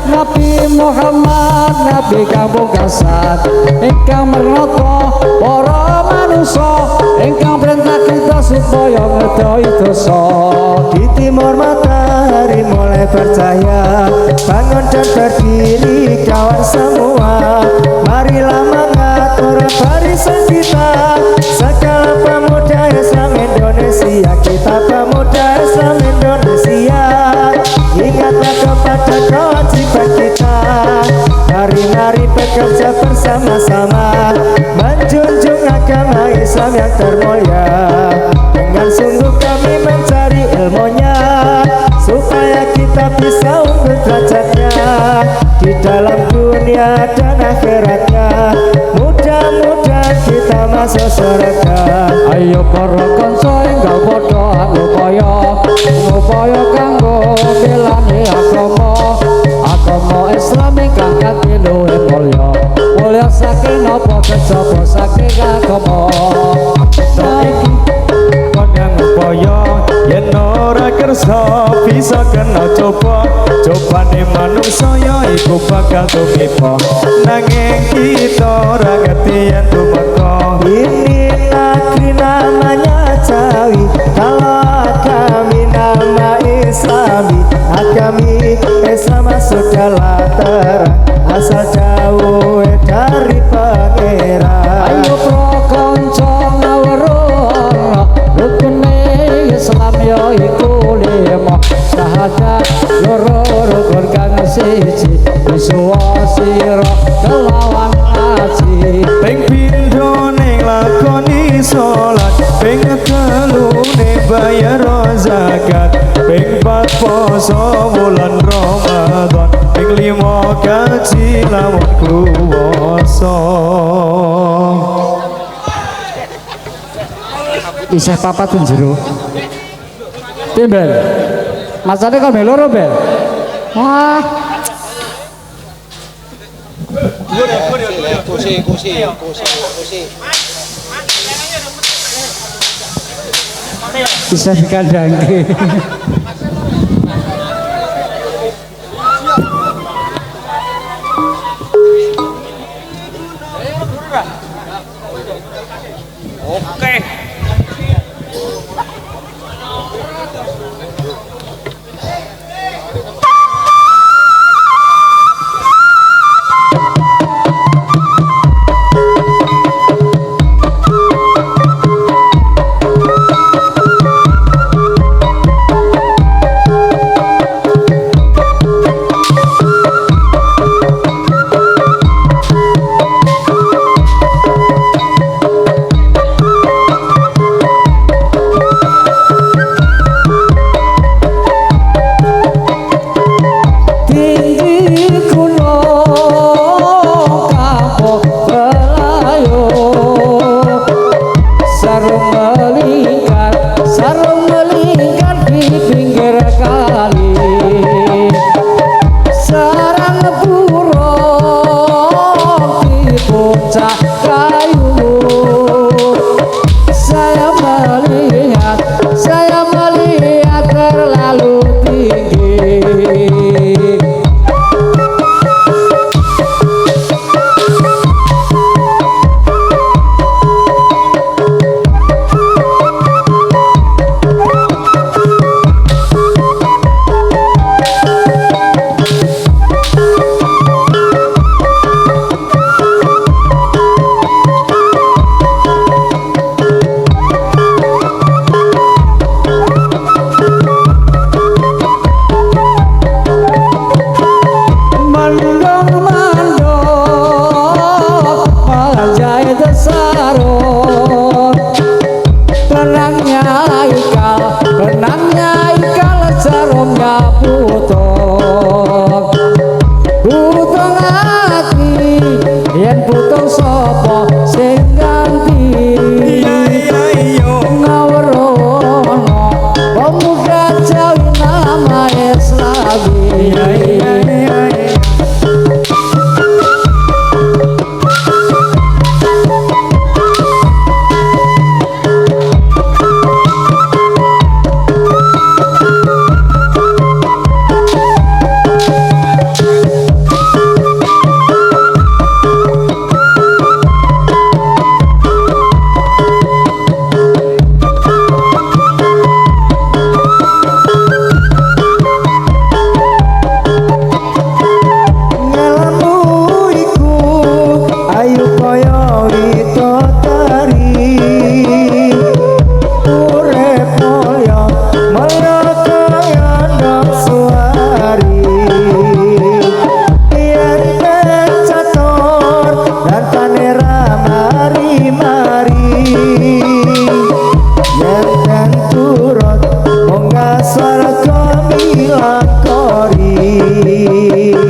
Nabi Muhammad Nabi kang pungkasan ingkang menata para manusa ingkang perintah kita supaya ngedoi dosa. Di timur matahari mulai bercahaya, bangun dan berdiri kawan semua. Marilah mengatur barisan kita, segala pemuda Islam Indonesia. Kita pemuda Islam Indonesia, ingatlah kepada kewajiban kita. Mari bekerja bersama-sama, menjunjung agama Islam yang termulia. Dengan sungguh kami mencari ilmunya, supaya kita bisa unggul derajatnya di dalam dunia dan akhiratnya. Mudah-mudahan kita masuk surga. Ayo para kanca enggal padha ngupaya kanggo belani agama Islam ingkang kanthi luwih mulya saking napa kejaba saking agama. Saiki padha ngupaya yen ora kersa bisa kena coba. Cobane manungsa ya iku bakal tumiba, nanging kita ora ngerti yen tumeka. Ini negeri namanya Jawi, kalau kami nama Islami. Agami Islam sudah terang, asal jauh dari pangeran. Ayo pro kanca ngawruh rukune Islam ya iku lima syahadat loro rukun kang siji wisuwa sira kelawan ngaji. Ping pindho ning lakoni salat, ping telu ning bayar zakat, ping pat poso wulan Ramadan, ping lima kaji lamun kuwasa. Isih papat njero. Timbel. Masane kok loro, Bel. Wah. Kursi. Bisa dikandangke. Oke. hati